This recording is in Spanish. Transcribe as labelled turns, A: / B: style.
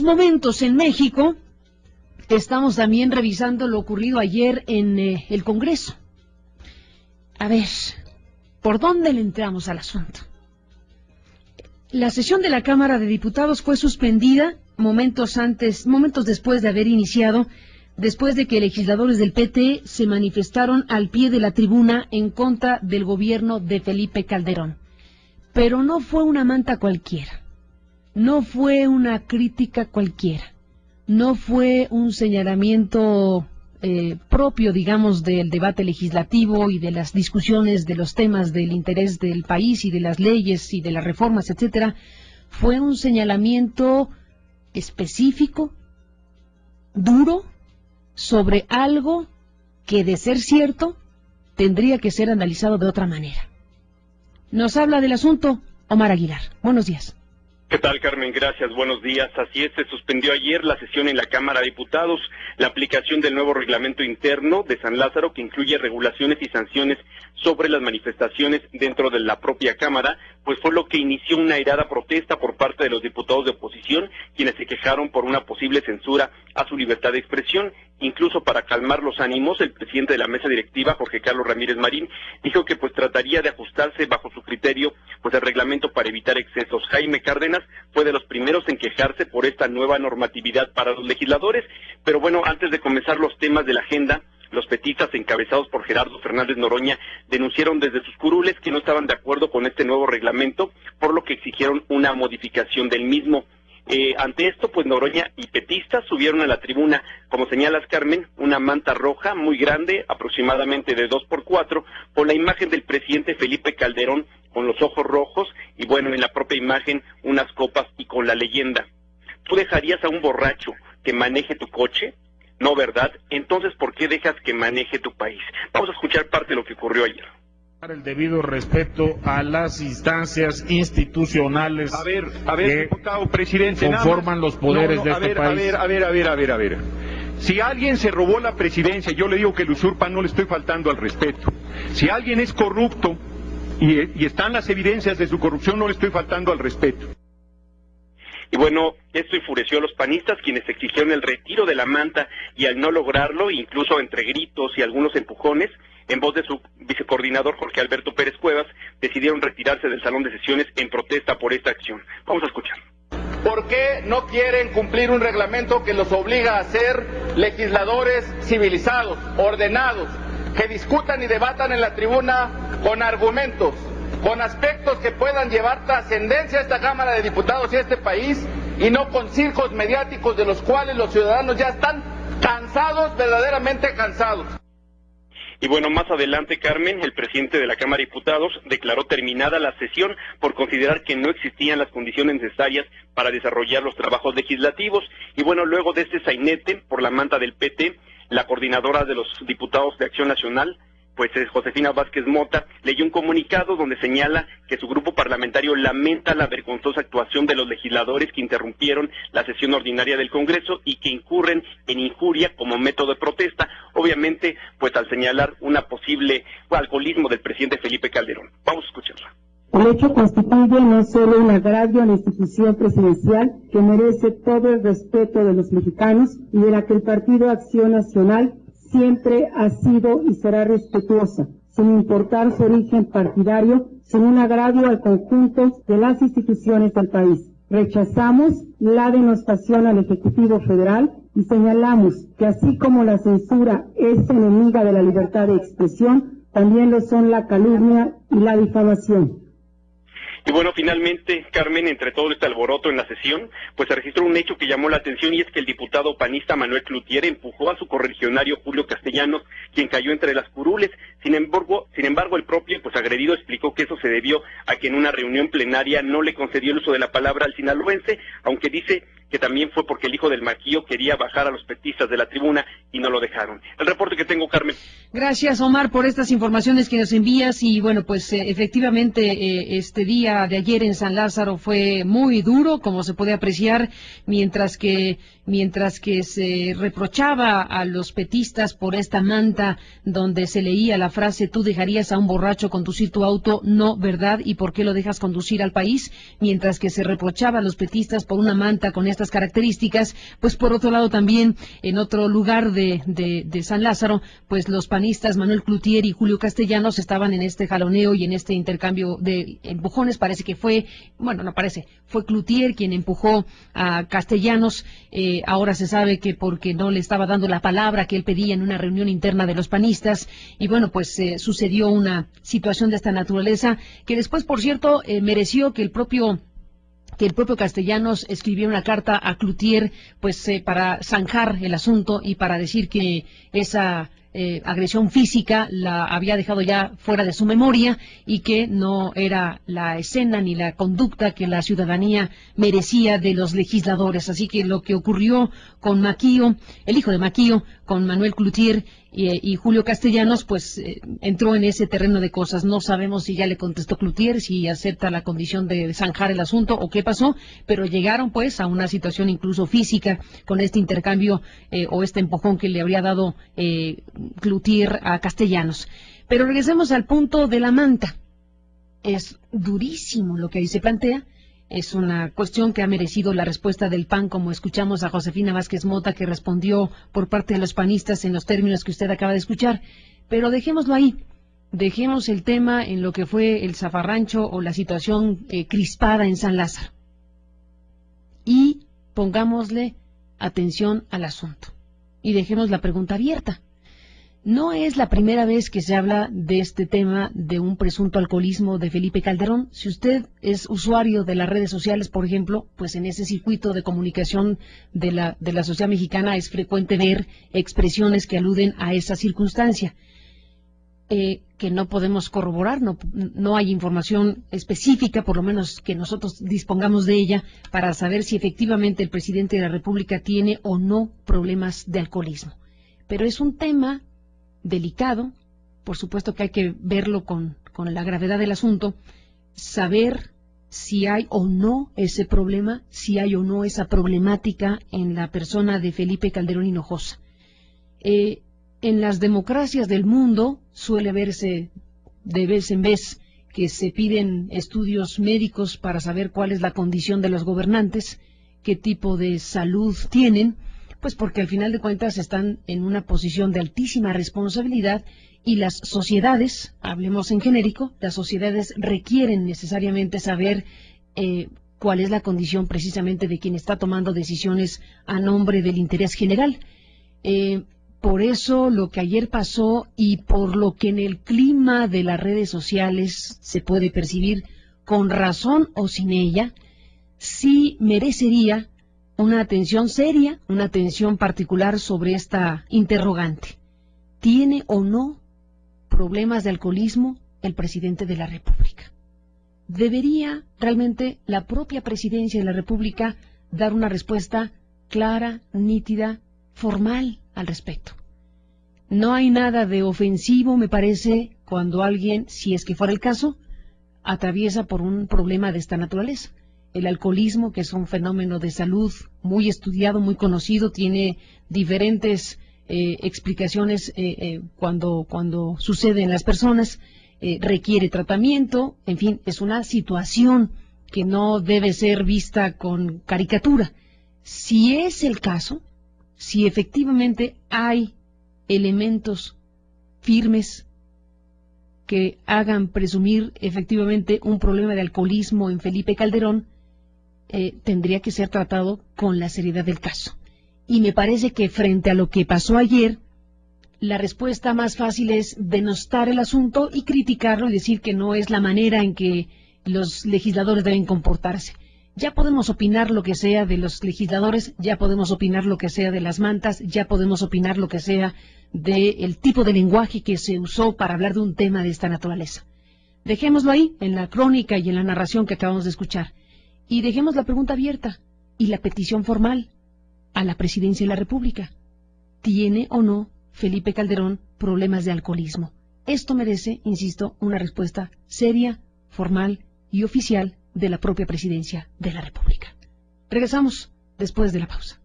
A: momentos en México, estamos también revisando lo ocurrido ayer en el Congreso. A ver, ¿por dónde le entramos al asunto? La sesión de la Cámara de Diputados fue suspendida momentos después de haber iniciado, después de que legisladores del PT se manifestaron al pie de la tribuna en contra del gobierno de Felipe Calderón. Pero no fue una manta cualquiera, no fue una crítica cualquiera, no fue un señalamiento propio, digamos, del debate legislativo y de las discusiones de los temas del interés del país y de las leyes y de las reformas, etcétera. Fue un señalamiento específico, duro, sobre algo que, de ser cierto, tendría que ser analizado de otra manera. Nos habla del asunto Omar Aguilar. Buenos días.
B: ¿Qué tal, Carmen? Gracias, buenos días. Así es, se suspendió ayer la sesión en la Cámara de Diputados, la aplicación del nuevo reglamento interno de San Lázaro que incluye regulaciones y sanciones sobre las manifestaciones dentro de la propia Cámara, pues fue lo que inició una airada protesta por parte de los diputados de oposición, quienes se quejaron por una posible censura a su libertad de expresión. Incluso para calmar los ánimos, el presidente de la mesa directiva, Jorge Carlos Ramírez Marín, dijo que pues trataría de ajustarse bajo su criterio pues el reglamento para evitar excesos. Jaime Cárdenas fue de los primeros en quejarse por esta nueva normatividad para los legisladores, pero bueno, antes de comenzar los temas de la agenda, los petistas encabezados por Gerardo Fernández Noroña denunciaron desde sus curules que no estaban de acuerdo con este nuevo reglamento, por lo que exigieron una modificación del mismo. Ante esto, pues Noroña y petistas subieron a la tribuna, como señalas, Carmen, una manta roja muy grande, aproximadamente de 2x4, con la imagen del presidente Felipe Calderón con los ojos rojos y bueno, en la propia imagen unas copas y con la leyenda: ¿tú dejarías a un borracho que maneje tu coche? No, ¿verdad? Entonces, ¿por qué dejas que maneje tu país? Vamos a escuchar parte de lo que ocurrió ayer.
C: El debido respeto a las instancias institucionales
D: diputado, presidente,
C: conforman los poderes de este país.
D: A ver. Si alguien se robó la presidencia, yo le digo que lo usurpa, no le estoy faltando al respeto. Si alguien es corrupto y están las evidencias de su corrupción, no le estoy faltando al respeto.
B: Y bueno, esto enfureció a los panistas, quienes exigieron el retiro de la manta, y al no lograrlo, incluso entre gritos y algunos empujones, en voz de su vicecoordinador Jorge Alberto Pérez Cuevas, decidieron retirarse del salón de sesiones en protesta por esta acción. Vamos a escuchar.
E: ¿Por qué no quieren cumplir un reglamento que los obliga a ser legisladores civilizados, ordenados, que discutan y debatan en la tribuna con argumentos, con aspectos que puedan llevar trascendencia a esta Cámara de Diputados y a este país, y no con circos mediáticos de los cuales los ciudadanos ya están cansados, verdaderamente cansados?
B: Y bueno, más adelante, Carmen, el presidente de la Cámara de Diputados declaró terminada la sesión por considerar que no existían las condiciones necesarias para desarrollar los trabajos legislativos. Y bueno, luego de este sainete por la manta del PT, la coordinadora de los diputados de Acción Nacional, pues Josefina Vázquez Mota, leyó un comunicado donde señala que su grupo parlamentario lamenta la vergonzosa actuación de los legisladores que interrumpieron la sesión ordinaria del Congreso y que incurren en injuria como método de protesta, obviamente pues al señalar una posible alcoholismo del presidente Felipe Calderón. Vamos a escucharla.
F: El hecho constituye no solo un agravio a la institución presidencial que merece todo el respeto de los mexicanos y de la que el Partido Acción Nacional siempre ha sido y será respetuosa, sin importar su origen partidario, sin un agravio al conjunto de las instituciones del país. Rechazamos la denostación al Ejecutivo Federal y señalamos que así como la censura es enemiga de la libertad de expresión, también lo son la calumnia y la difamación.
B: Y bueno, finalmente, Carmen, entre todo este alboroto en la sesión, pues se registró un hecho que llamó la atención, y es que el diputado panista Manuel Cloutier empujó a su correligionario Julio Castellanos, quien cayó entre las curules. Sin embargo, el propio pues agredido explicó que eso se debió a que en una reunión plenaria no le concedió el uso de la palabra al sinaloense, aunque dice que también fue porque el hijo del Maquillo quería bajar a los petistas de la tribuna y no lo dejaron. El reporte que tengo, Carmen.
A: Gracias, Omar, por estas informaciones que nos envías. Y bueno, pues efectivamente este día de ayer en San Lázaro fue muy duro, como se puede apreciar, mientras que se reprochaba a los petistas por esta manta donde se leía la frase: ¿tú dejarías a un borracho conducir tu auto? No, ¿verdad? ¿Y por qué lo dejas conducir al país? Mientras que se reprochaba a los petistas por una manta con esta estas características. Pues por otro lado también, en otro lugar de San Lázaro, pues los panistas Manuel Cloutier y Julio Castellanos estaban en este jaloneo y en este intercambio de empujones. Parece que fue Cloutier quien empujó a Castellanos. Ahora se sabe que porque no le estaba dando la palabra que él pedía en una reunión interna de los panistas, y bueno, pues sucedió una situación de esta naturaleza, que después, por cierto, mereció que el propio Castellanos escribió una carta a Cloutier, pues para zanjar el asunto y para decir que esa agresión física la había dejado ya fuera de su memoria y que no era la escena ni la conducta que la ciudadanía merecía de los legisladores. Así que lo que ocurrió con Maquillo, el hijo de Maquillo, con Manuel Cloutier y Julio Castellanos, pues entró en ese terreno de cosas. No sabemos si ya le contestó Cloutier, si acepta la condición de zanjar el asunto o qué pasó, pero llegaron pues a una situación incluso física con este intercambio o este empujón que le habría dado Cloutier a Castellanos. Pero regresemos al punto de la manta. Es durísimo lo que ahí se plantea. Es una cuestión que ha merecido la respuesta del PAN, como escuchamos a Josefina Vázquez Mota, que respondió por parte de los panistas en los términos que usted acaba de escuchar. Pero dejémoslo ahí. Dejemos el tema en lo que fue el zafarrancho o la situación crispada en San Lázaro. Y pongámosle atención al asunto. Y dejemos la pregunta abierta. No es la primera vez que se habla de este tema de un presunto alcoholismo de Felipe Calderón. Si usted es usuario de las redes sociales, por ejemplo, pues en ese circuito de comunicación de la sociedad mexicana es frecuente ver expresiones que aluden a esa circunstancia, que no podemos corroborar, no hay información específica, por lo menos que nosotros dispongamos de ella, para saber si efectivamente el presidente de la República tiene o no problemas de alcoholismo. Pero es un tema delicado, por supuesto que hay que verlo con la gravedad del asunto, saber si hay o no ese problema, si hay o no esa problemática en la persona de Felipe Calderón Hinojosa. En las democracias del mundo suele verse de vez en vez que se piden estudios médicos para saber cuál es la condición de los gobernantes, qué tipo de salud tienen, pues porque al final de cuentas están en una posición de altísima responsabilidad y las sociedades, hablemos en genérico, las sociedades requieren necesariamente saber cuál es la condición precisamente de quien está tomando decisiones a nombre del interés general. Por eso lo que ayer pasó y por lo que en el clima de las redes sociales se puede percibir, con razón o sin ella, sí merecería una atención seria, una atención particular sobre esta interrogante. ¿Tiene o no problemas de alcoholismo el presidente de la República? Debería realmente la propia presidencia de la República dar una respuesta clara, nítida, formal al respecto. No hay nada de ofensivo, me parece, cuando alguien, si es que fuera el caso, atraviesa por un problema de esta naturaleza. El alcoholismo, que es un fenómeno de salud muy estudiado, muy conocido, tiene diferentes explicaciones cuando sucede en las personas, requiere tratamiento, en fin, es una situación que no debe ser vista con caricatura. Si es el caso, si efectivamente hay elementos firmes que hagan presumir efectivamente un problema de alcoholismo en Felipe Calderón, tendría que ser tratado con la seriedad del caso. Y me parece que frente a lo que pasó ayer, la respuesta más fácil es denostar el asunto y criticarlo y decir que no es la manera en que los legisladores deben comportarse. Ya podemos opinar lo que sea de los legisladores, ya podemos opinar lo que sea de las mantas, ya podemos opinar lo que sea del tipo de lenguaje que se usó para hablar de un tema de esta naturaleza. Dejémoslo ahí, en la crónica y en la narración que acabamos de escuchar. Y dejemos la pregunta abierta y la petición formal a la presidencia de la República. ¿Tiene o no Felipe Calderón problemas de alcoholismo? Esto merece, insisto, una respuesta seria, formal y oficial de la propia presidencia de la República. Regresamos después de la pausa.